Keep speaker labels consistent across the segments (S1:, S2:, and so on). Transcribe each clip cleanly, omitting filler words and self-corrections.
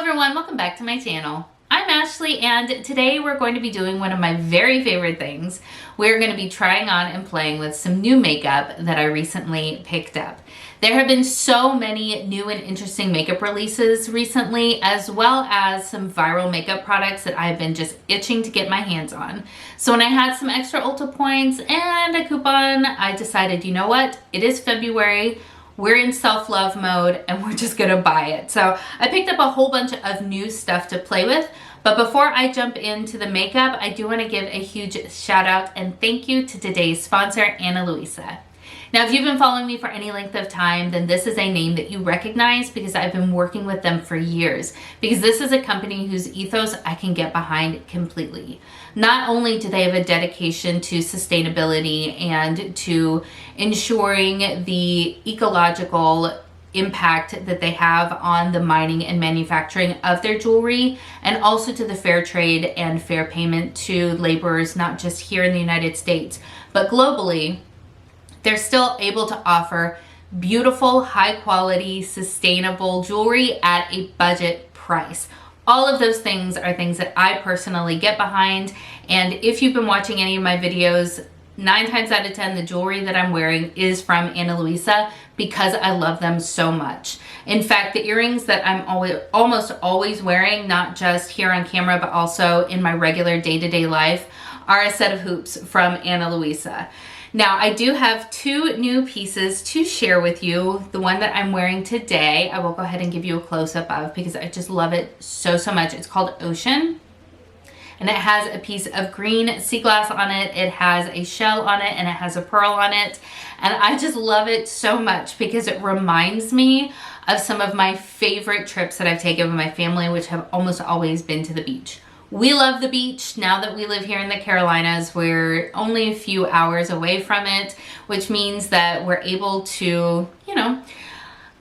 S1: everyone, welcome back to my channel. I'm Ashley and today we're going to be doing one of my very favorite things. We're going to be trying on and playing with some new makeup that I recently picked up. There have been so many new and interesting makeup releases recently, as well as some viral makeup products that I've been just itching to get my hands on. So when I had some extra Ulta points and a coupon, I decided, you know what, it is February. We're in self-love mode and we're just gonna buy it. So I picked up a whole bunch of new stuff to play with. But before I jump into the makeup, I do want to give a huge shout out and thank you to today's sponsor, Ana Luisa. Now, if you've been following me for any length of time, then this is a name that you recognize because I've been working with them for years. Because this is a company whose ethos I can get behind completely. Not only do they have a dedication to sustainability and to ensuring the ecological impact that they have on the mining and manufacturing of their jewelry, and also to the fair trade and fair payment to laborers, not just here in the United States, but globally. They're still able to offer beautiful, high quality, sustainable jewelry at a budget price. All of those things are things that I personally get behind. And if you've been watching any of my videos, 9 times out of 10, the jewelry that I'm wearing is from Ana Luisa because I love them so much. In fact, the earrings that I'm almost always wearing, not just here on camera, but also in my regular day-to-day life, are a set of hoops from Ana Luisa. Now, I do have 2 new pieces to share with you. The one that I'm wearing today, I will go ahead and give you a close-up of because I just love it so much. It's called Ocean. And it has a piece of green sea glass on it. It has a shell on it and it has a pearl on it. And I just love it so much because it reminds me of some of my favorite trips that I've taken with my family, which have almost always been to the beach. We love the beach. Now that we live here in the Carolinas, we're only a few hours away from it, which means that we're able to,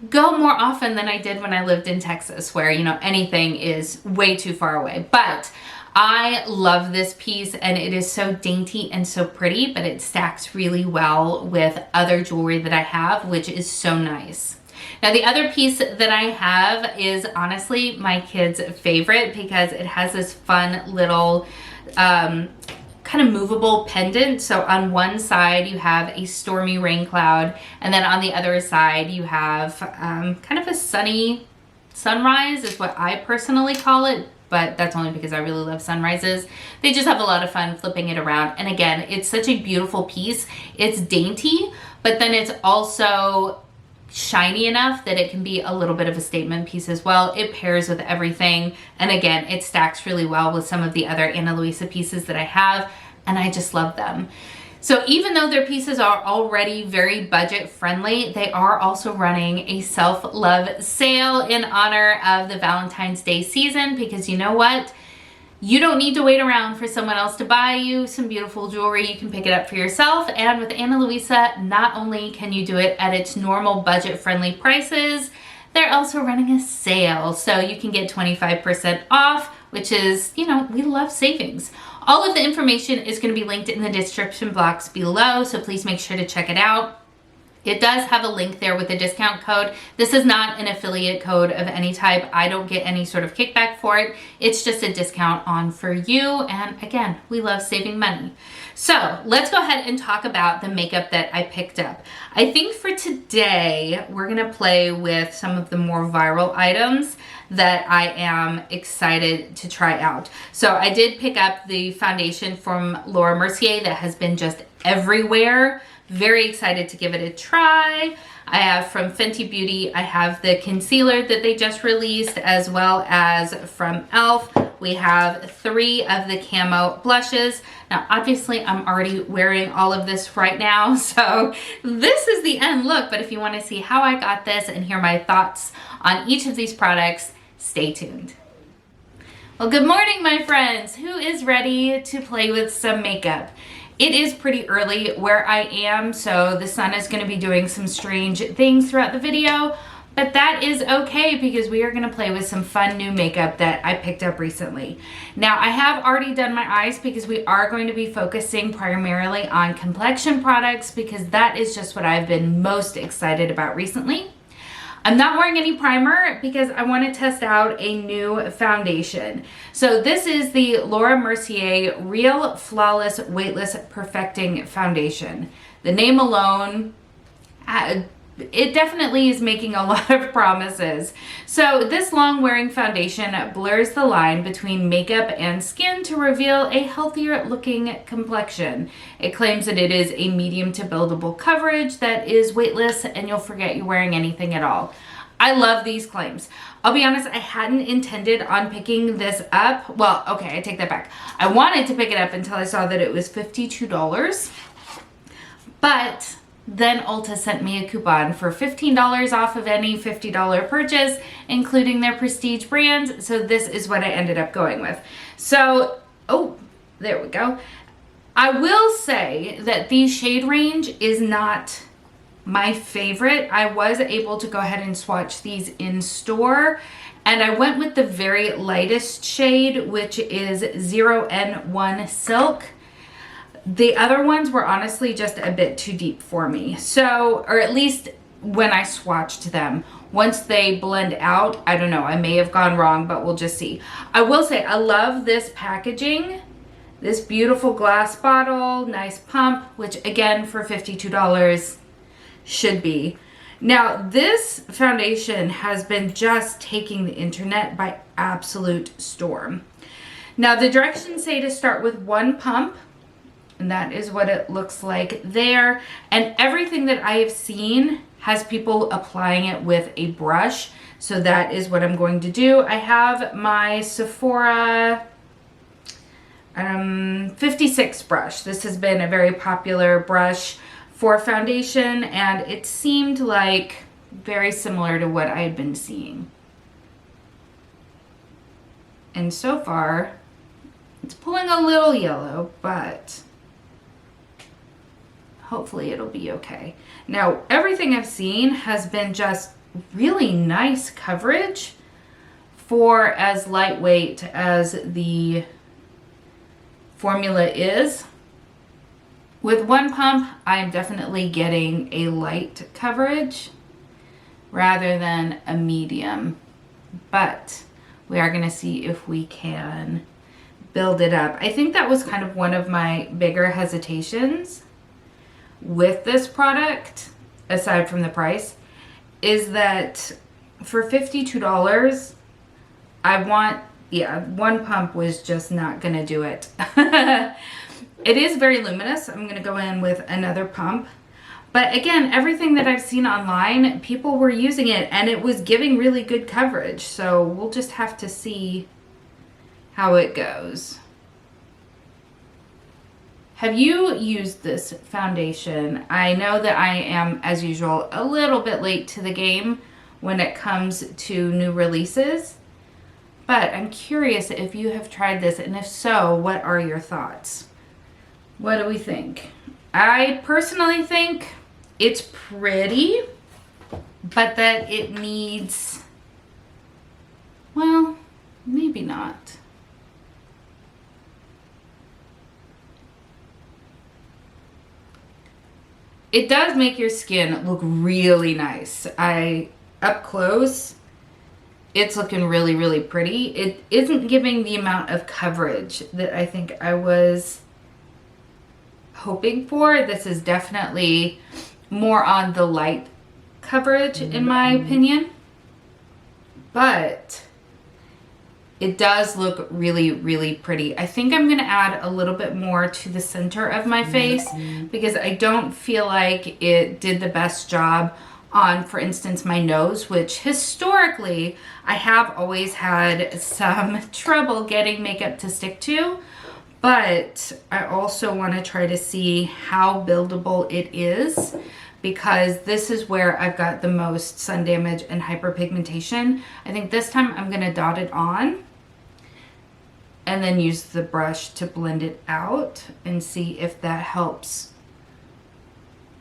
S1: go more often than I did when I lived in Texas, where, anything is way too far away. But I love this piece and it is so dainty and so pretty, but it stacks really well with other jewelry that I have, which is so nice. Now, the other piece that I have is honestly my kid's favorite because it has this fun little kind of movable pendant. So on one side you have a stormy rain cloud, and then on the other side you have kind of a sunny sunrise is what I personally call it. But that's only because I really love sunrises. They just have a lot of fun flipping it around. And again, it's such a beautiful piece. It's dainty, but then it's also shiny enough that it can be a little bit of a statement piece as well. It pairs with everything. And again, it stacks really well with some of the other Ana Luisa pieces that I have. And I just love them. So even though their pieces are already very budget friendly, they are also running a self-love sale in honor of the Valentine's Day season, because you know what? You don't need to wait around for someone else to buy you some beautiful jewelry. You can pick it up for yourself. And with Ana Luisa, not only can you do it at its normal budget friendly prices, they're also running a sale. So you can get 25% off, which is, we love savings. All of the information is going to be linked in the description box below, so please make sure to check it out. It does have a link there with a discount code. This is not an affiliate code of any type. I don't get any sort of kickback for it. It's just a discount on for you. And again, we love saving money. So let's go ahead and talk about the makeup that I picked up. I think for today, we're going to play with some of the more viral items that I am excited to try out. So I did pick up the foundation from Laura Mercier that has been just everywhere. Very excited to give it a try. I have from Fenty Beauty, I have the concealer that they just released, as well as from e.l.f. We have 3 of the camo blushes. Now, obviously, I'm already wearing all of this right now, so this is the end look. But if you want to see how I got this and hear my thoughts on each of these products, stay tuned. Well, good morning, my friends. Who is ready to play with some makeup? It is pretty early where I am, so the sun is going to be doing some strange things throughout the video, but that is okay because we are going to play with some fun new makeup that I picked up recently. Now, I have already done my eyes because we are going to be focusing primarily on complexion products because that is just what I've been most excited about recently. I'm not wearing any primer because I want to test out a new foundation. So this is the Laura Mercier Real Flawless Weightless Perfecting Foundation. The name alone, it definitely is making a lot of promises. So this long wearing foundation blurs the line between makeup and skin to reveal a healthier looking complexion. It claims that it is a medium to buildable coverage that is weightless and you'll forget you're wearing anything at all. I love these claims. I'll be honest, I hadn't intended on picking this up. Well, okay, I take that back. I wanted to pick it up until I saw that it was $52. But then Ulta sent me a coupon for $15 off of any $50 purchase, including their prestige brands. So this is what I ended up going with. So, oh, there we go. I will say that the shade range is not my favorite. I was able to go ahead and swatch these in store, and I went with the very lightest shade, which is 0N1 Silk. The other ones were honestly just a bit too deep for me. So, or at least when I swatched them. Once they blend out, I don't know, I may have gone wrong, but we'll just see. I will say, I love this packaging. This beautiful glass bottle, nice pump, which again, for $52 should be. Now, this foundation has been just taking the internet by absolute storm. Now, the directions say to start with one pump, and that is what it looks like there. And everything that I have seen has people applying it with a brush. So that is what I'm going to do. I have my Sephora 56 brush. This has been a very popular brush for foundation, and it seemed like very similar to what I had been seeing. And so far, it's pulling a little yellow, but hopefully it'll be okay. Now, everything I've seen has been just really nice coverage for as lightweight as the formula is. With one pump, I'm definitely getting a light coverage rather than a medium, but we are gonna see if we can build it up. I think that was kind of one of my bigger hesitations with this product, aside from the price, is that for $52, one pump was just not gonna do it. It is very luminous. I'm gonna go in with another pump. But again, everything that I've seen online, people were using it and it was giving really good coverage. So we'll just have to see how it goes. Have you used this foundation? I know that I am, as usual, a little bit late to the game when it comes to new releases, but I'm curious if you have tried this, and if so, what are your thoughts? What do we think? I personally think it's pretty, but that it needs, well, maybe not. It does make your skin look really nice. Up close, it's looking really, really pretty. It isn't giving the amount of coverage that I think I was hoping for. This is definitely more on the light coverage in my opinion, but it does look really, really pretty. I think I'm gonna add a little bit more to the center of my face because I don't feel like it did the best job on, for instance, my nose, which historically I have always had some trouble getting makeup to stick to. But I also want to try to see how buildable it is, because this is where I've got the most sun damage and hyperpigmentation. I think this time I'm going to dot it on and then use the brush to blend it out and see if that helps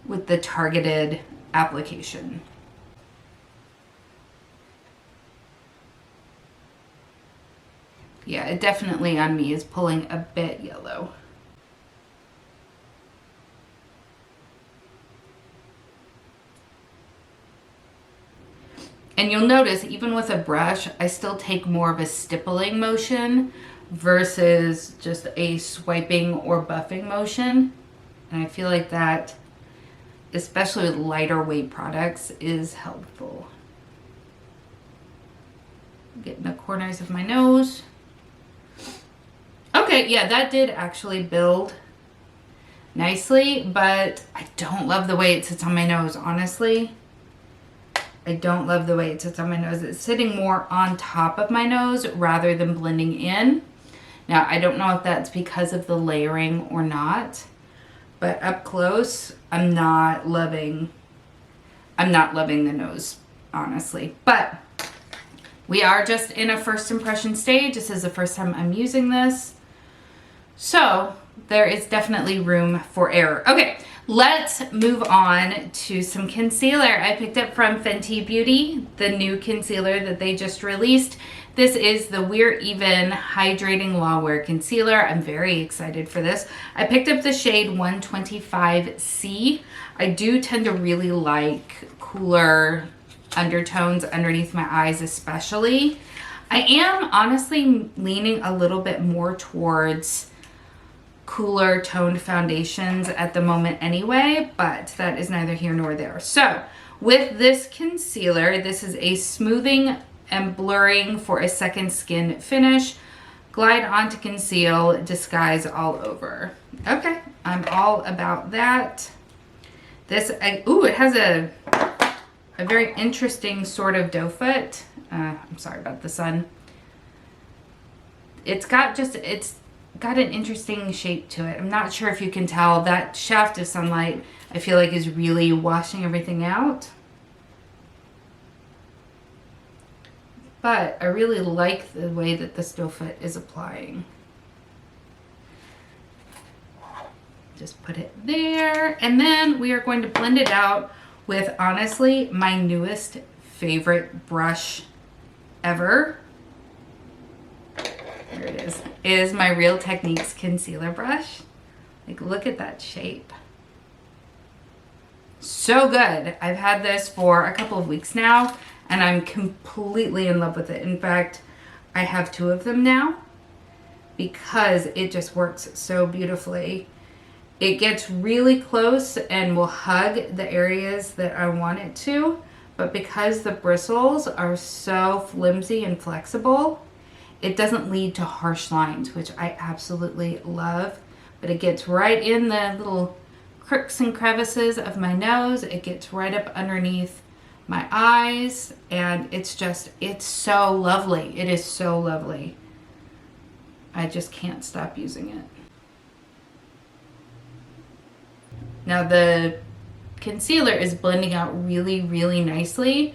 S1: with the targeted application. Yeah, it definitely on me is pulling a bit yellow. And you'll notice even with a brush, I still take more of a stippling motion versus just a swiping or buffing motion. And I feel like that, especially with lighter weight products, is helpful. Getting the corners of my nose. Okay, yeah, that did actually build nicely, but I don't love the way it sits on my nose, honestly. I don't love the way it sits on my nose. It's sitting more on top of my nose rather than blending in. Now, I don't know if that's because of the layering or not, but up close, I'm not loving the nose, honestly. But we are just in a first impression stage. This is the first time I'm using this. So there is definitely room for error. Okay, let's move on to some concealer. I picked up from Fenty Beauty, the new concealer that they just released. This is the We're Even Hydrating Longwear Concealer. I'm very excited for this. I picked up the shade 125C. I do tend to really like cooler undertones underneath my eyes especially. I am honestly leaning a little bit more towards cooler toned foundations at the moment anyway, but that is neither here nor there. So with this concealer, this is a smoothing and blurring for a second skin finish. Glide on to conceal, disguise all over. Okay, I'm all about that. This, ooh, it has a very interesting sort of doe foot. I'm sorry about the sun. It's got an interesting shape to it. I'm not sure if you can tell. That shaft of sunlight, I feel like, is really washing everything out. But I really like the way that this doe foot is applying. Just put it there. And then we are going to blend it out with, honestly, my newest favorite brush ever. There it is my Real Techniques concealer brush. Like, look at that shape. So good. I've had this for a couple of weeks now, and I'm completely in love with it. In fact, I have 2 of them now because it just works so beautifully. It gets really close and will hug the areas that I want it to, but because the bristles are so flimsy and flexible, it doesn't lead to harsh lines, which I absolutely love. But it gets right in the little crooks and crevices of my nose. It gets right up underneath my eyes, and it's so lovely. It is so lovely. I just can't stop using it. Now the concealer is blending out really, really nicely.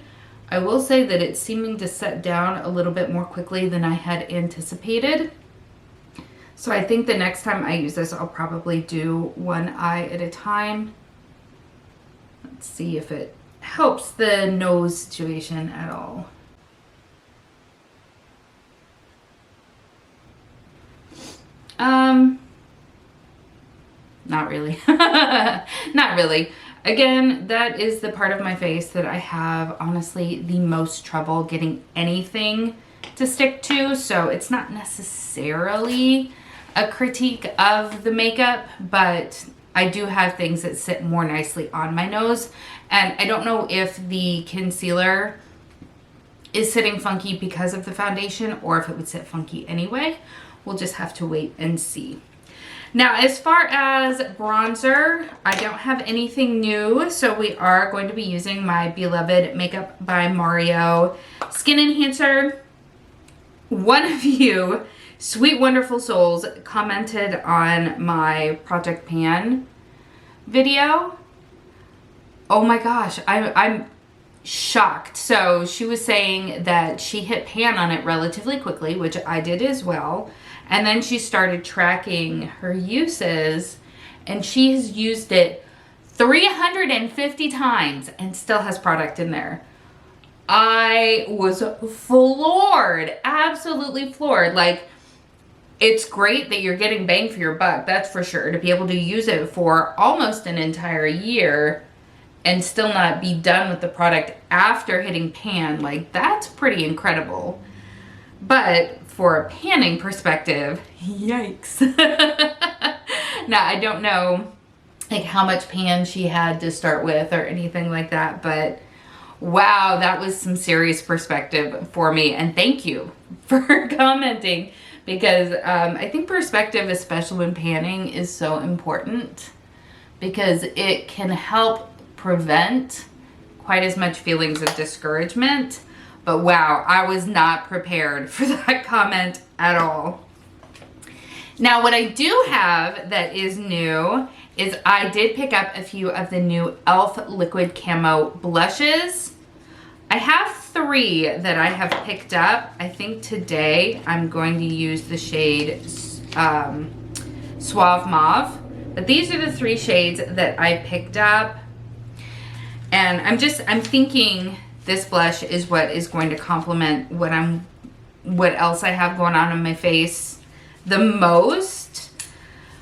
S1: I will say that it's seeming to set down a little bit more quickly than I had anticipated. So I think the next time I use this, I'll probably do one eye at a time. Let's see if it helps the nose situation at all. Not really. Not really. Again, that is the part of my face that I have, honestly, the most trouble getting anything to stick to. So it's not necessarily a critique of the makeup, but I do have things that sit more nicely on my nose. And I don't know if the concealer is sitting funky because of the foundation or if it would sit funky anyway. We'll just have to wait and see. Now, as far as bronzer, I don't have anything new, so we are going to be using my beloved Makeup by Mario Skin Enhancer. One of you sweet, wonderful souls commented on my Project Pan video. Oh my gosh, I'm shocked. So she was saying that she hit pan on it relatively quickly, which I did as well. And then she started tracking her uses, and she has used it 350 times and still has product in there. I was floored, absolutely floored. Like, it's great that you're getting bang for your buck, that's for sure. To be able to use it for almost an entire year and still not be done with the product after hitting pan, like that's pretty incredible. But for a panning perspective, yikes. Now, I don't know like how much pan she had to start with or anything like that, but wow, that was some serious perspective for me. And thank you for commenting, because I think perspective, especially when panning, is so important because it can help prevent quite as much feelings of discouragement. But wow, I was not prepared for that comment at all. Now, what I do have that is new is I did pick up a few of the new e.l.f. Liquid Camo blushes. I have 3 that I have picked up. I think today I'm going to use the shade Suave Mauve. But these are the 3 shades that I picked up. And I'm thinking this blush is what is going to complement what else I have going on my face the most.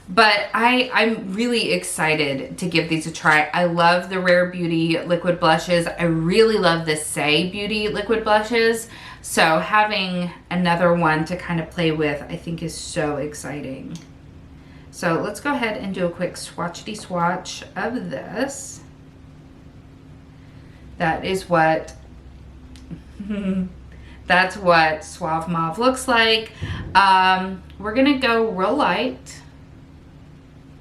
S1: But I'm really excited to give these a try. I love the Rare Beauty liquid blushes. I really love the Saie Beauty liquid blushes. So having another one to kind of play with, I think is so exciting. So let's go ahead and do a quick swatchity swatch of this. That is what that's what Suave Mauve looks like. We're gonna go real light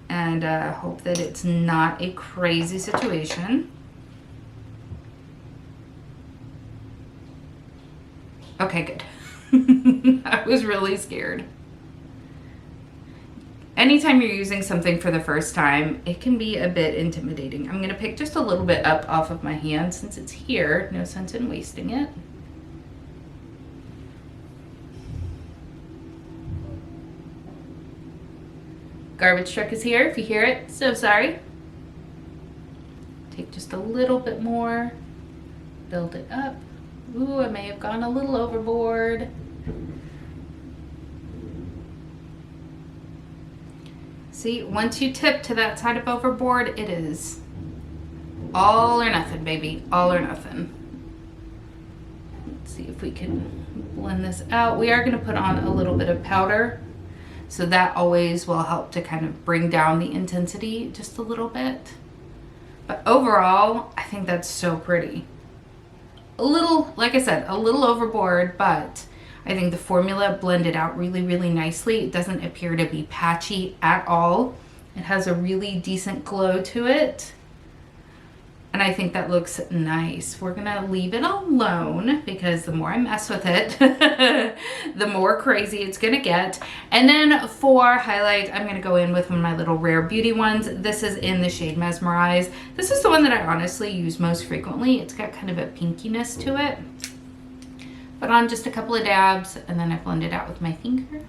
S1: and hope that it's not a crazy situation. Okay, good. I was really scared. Anytime you're using something for the first time, it can be a bit intimidating. I'm gonna pick just a little bit up off of my hand since it's here. No sense in wasting it. Garbage truck is here, if you hear it, so sorry. Take just a little bit more, build it up. Ooh, I may have gone a little overboard. See, once you tip to that side of overboard, it is all or nothing, baby, all or nothing. Let's see if we can blend this out. We are gonna put on a little bit of powder, so that always will help to kind of bring down the intensity just a little bit. But overall, I think that's so pretty. A little, like I said, a little overboard, but I think the formula blended out really, really nicely. It doesn't appear to be patchy at all. It has a really decent glow to it. And I think that looks nice. We're gonna leave it alone because the more I mess with it, the more crazy it's gonna get. And then for highlight, I'm gonna go in with one of my little Rare Beauty ones. This is in the shade Mesmerize. This is the one that I honestly use most frequently. It's got kind of a pinkiness to it. Put on just a couple of dabs and then I blend it out with my finger.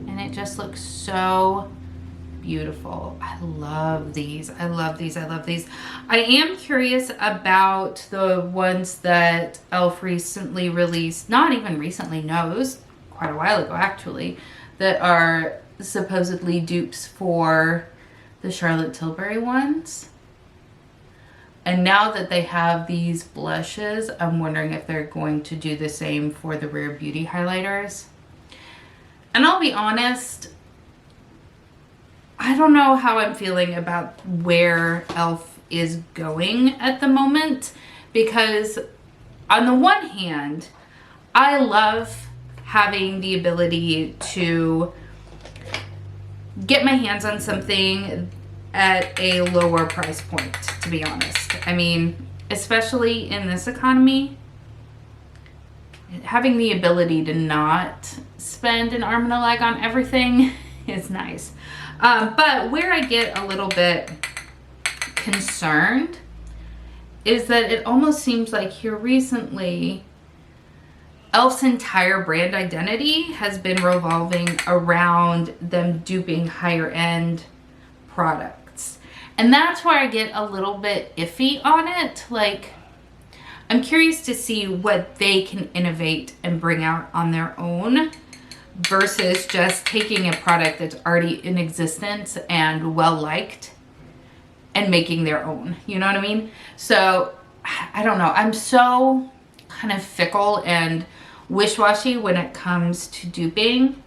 S1: And it just looks so beautiful. I love these. I love these. I love these. I am curious about the ones that e.l.f. recently released, not even recently, no, it was quite a while ago actually, that are supposedly dupes for the Charlotte Tilbury ones. And now that they have these blushes, I'm wondering if they're going to do the same for the Rare Beauty highlighters. And I'll be honest, I don't know how I'm feeling about where e.l.f. is going at the moment, because on the one hand, I love having the ability to get my hands on something at a lower price point, to be honest. I mean, especially in this economy, having the ability to not spend an arm and a leg on everything is nice. But where I get a little bit concerned is that it almost seems like here recently, e.l.f.'s entire brand identity has been revolving around them duping higher end products. And that's where I get a little bit iffy on it. Like, I'm curious to see what they can innovate and bring out on their own. versus just taking a product that's already in existence and well-liked and making their own. You know what I mean? So, I don't know. I'm so kind of fickle and wish-washy when it comes to duping.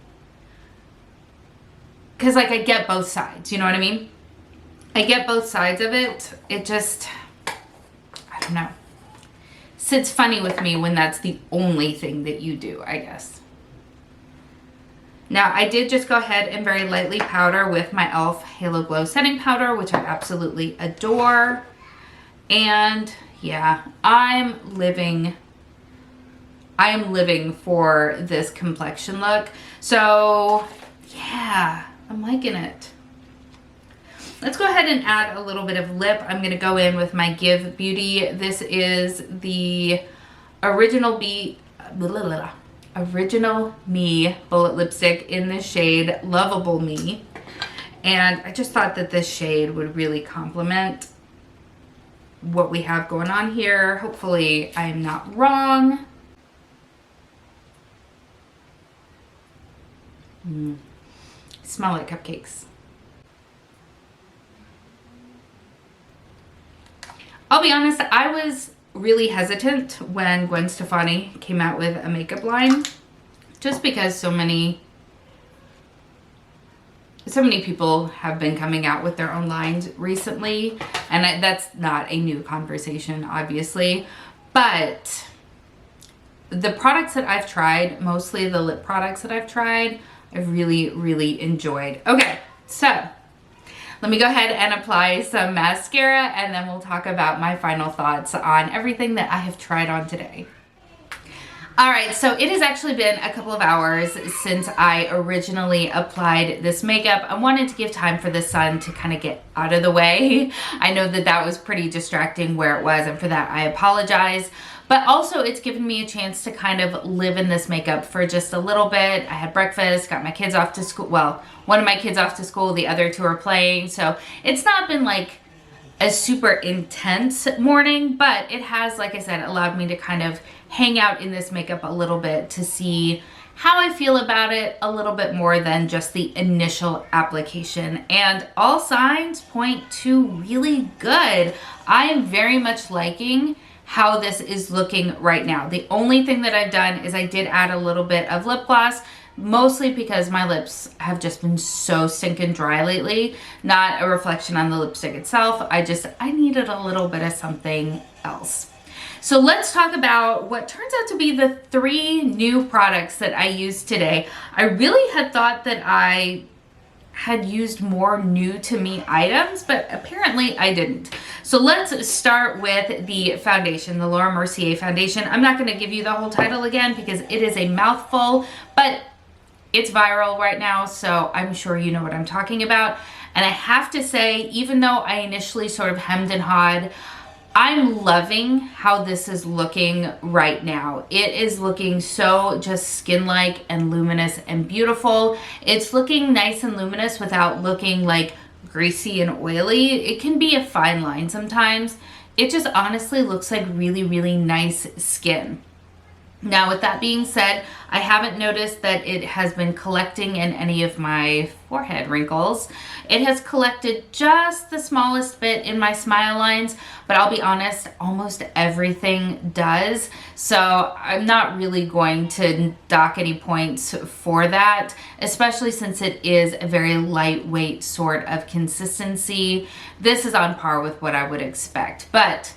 S1: Because, like, I get both sides. You know what I mean? I get both sides of it. It just, I don't know. Sits funny with me when that's the only thing that you do, I guess. Now, I did just go ahead and very lightly powder with my e.l.f. Halo Glow Setting Powder, which I absolutely adore. And yeah, I am living for this complexion look. So yeah, I'm liking it. Let's go ahead and add a little bit of lip. I'm going to go in with my Give Beauty. This is the Original Me Bullet Lipstick in the shade Lovable Me. And I just thought that this shade would really complement what we have going on here. Hopefully I'm not wrong. Smell like cupcakes. I'll be honest, I was really hesitant when Gwen Stefani came out with a makeup line, just because so many people have been coming out with their own lines recently, and that's not a new conversation, obviously, but the products that I've tried, mostly the lip products that I've tried, I've really, really enjoyed. Okay, so let me go ahead and apply some mascara, and then we'll talk about my final thoughts on everything that I have tried on today. All right, so it has actually been a couple of hours since I originally applied this makeup. I wanted to give time for the sun to kind of get out of the way. I know that that was pretty distracting where it was, and for that I apologize. But also it's given me a chance to kind of live in this makeup for just a little bit. I had breakfast, got my kids off to school. Well, one of my kids off to school, the other two are playing. So it's not been like a super intense morning, but it has, like I said, allowed me to kind of hang out in this makeup a little bit to see how I feel about it a little bit more than just the initial application. And all signs point to really good. I am very much liking how this is looking right now. The only thing that I've done is I did add a little bit of lip gloss, mostly because my lips have just been so stinking dry lately. Not a reflection on the lipstick itself. I needed a little bit of something else. So let's talk about what turns out to be the 3 new products that I used today. I really had thought that I had used more new to me items, but apparently I didn't. So let's start with the foundation, the Laura Mercier foundation. I'm not going to give you the whole title again because it is a mouthful, but it's viral right now, so I'm sure you know what I'm talking about. And I have to say, even though I initially sort of hemmed and hawed, I'm loving how this is looking right now. It is looking so just skin-like and luminous and beautiful. It's looking nice and luminous without looking like greasy and oily. It can be a fine line sometimes. It just honestly looks like really, really nice skin. Now, with that being said, I haven't noticed that it has been collecting in any of my forehead wrinkles. It has collected just the smallest bit in my smile lines, but I'll be honest, almost everything does. So I'm not really going to dock any points for that, especially since it is a very lightweight sort of consistency. This is on par with what I would expect, but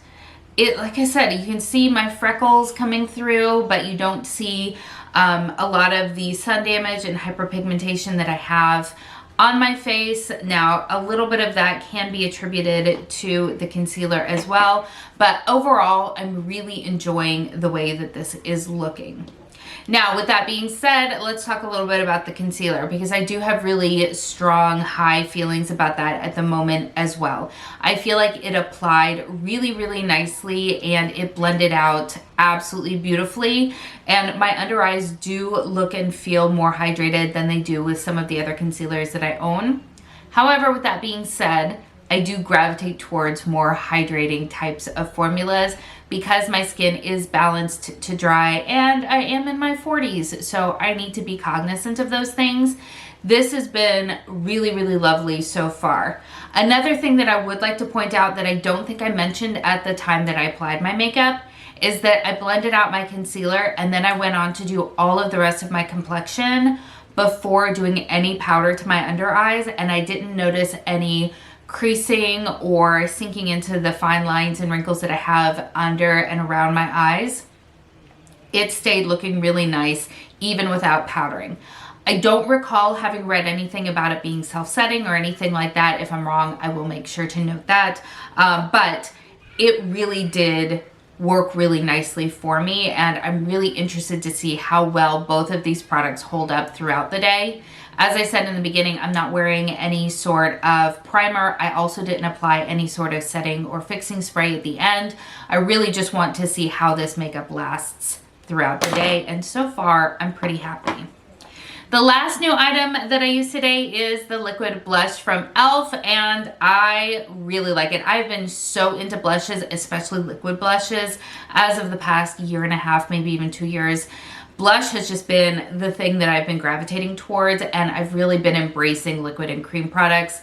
S1: like I said, you can see my freckles coming through, but you don't see a lot of the sun damage and hyperpigmentation that I have on my face. Now, a little bit of that can be attributed to the concealer as well, but overall, I'm really enjoying the way that this is looking. Now, with that being said, let's talk a little bit about the concealer, because I do have really strong, high feelings about that at the moment as well. I feel like it applied really, really nicely and it blended out absolutely beautifully. And my under eyes do look and feel more hydrated than they do with some of the other concealers that I own. However, with that being said, I do gravitate towards more hydrating types of formulas because my skin is balanced to dry, and I am in my 40s, so I need to be cognizant of those things. This has been really, really lovely so far. Another thing that I would like to point out that I don't think I mentioned at the time that I applied my makeup is that I blended out my concealer and then I went on to do all of the rest of my complexion before doing any powder to my under eyes, and I didn't notice any creasing or sinking into the fine lines and wrinkles that I have under and around my eyes. It stayed looking really nice even without powdering. I don't recall having read anything about it being self-setting or anything like that. If I'm wrong, I will make sure to note that. But it really did work really nicely for me, and I'm really interested to see how well both of these products hold up throughout the day. As I said in the beginning, I'm not wearing any sort of primer. I also didn't apply any sort of setting or fixing spray at the end. I really just want to see how this makeup lasts throughout the day, and so far I'm pretty happy. The last new item that I use today is the liquid blush from e.l.f. and I really like it. I've been so into blushes, especially liquid blushes, as of the past year and a half, maybe even 2 years. Blush has just been the thing that I've been gravitating towards, and I've really been embracing liquid and cream products.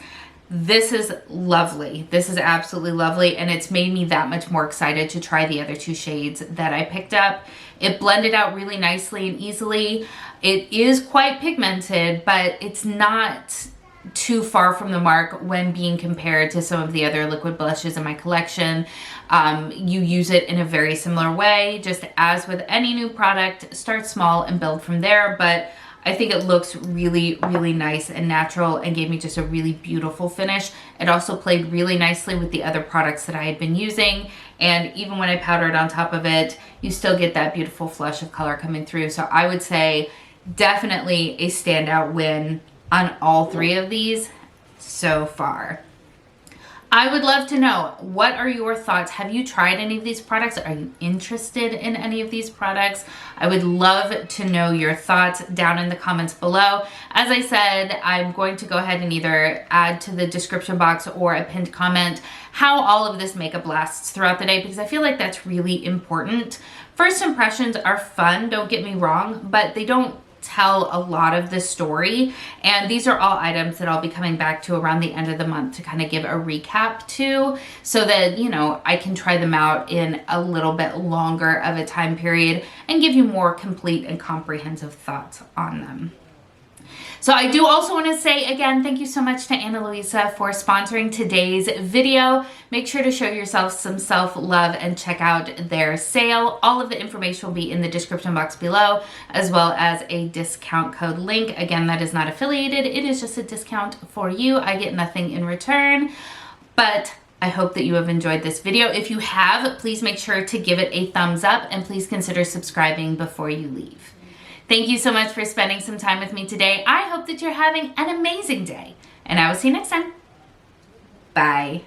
S1: This is lovely. This is absolutely lovely, and it's made me that much more excited to try the other two shades that I picked up. It blended out really nicely and easily. It is quite pigmented, but it's not too far from the mark when being compared to some of the other liquid blushes in my collection. You use it in a very similar way. Just as with any new product, start small and build from there, but I think it looks really, really nice and natural and gave me just a really beautiful finish. It also played really nicely with the other products that I had been using, and even when I powdered on top of it, you still get that beautiful flush of color coming through. So I would say definitely a standout win on all three of these so far. I would love to know, what are your thoughts? Have you tried any of these products? Are you interested in any of these products? I would love to know your thoughts down in the comments below. As I said, I'm going to go ahead and either add to the description box or a pinned comment how all of this makeup lasts throughout the day, because I feel like that's really important. First impressions are fun, don't get me wrong, but they don't tell a lot of the story, and these are all items that I'll be coming back to around the end of the month to kind of give a recap to, so that, you know, I can try them out in a little bit longer of a time period and give you more complete and comprehensive thoughts on them. So I do also want to say again, thank you so much to Ana Luisa for sponsoring today's video. Make sure to show yourself some self-love and check out their sale. All of the information will be in the description box below, as well as a discount code link. Again, that is not affiliated. It is just a discount for you. I get nothing in return, but I hope that you have enjoyed this video. If you have, please make sure to give it a thumbs up, and please consider subscribing before you leave. Thank you so much for spending some time with me today. I hope that you're having an amazing day, and I will see you next time. Bye.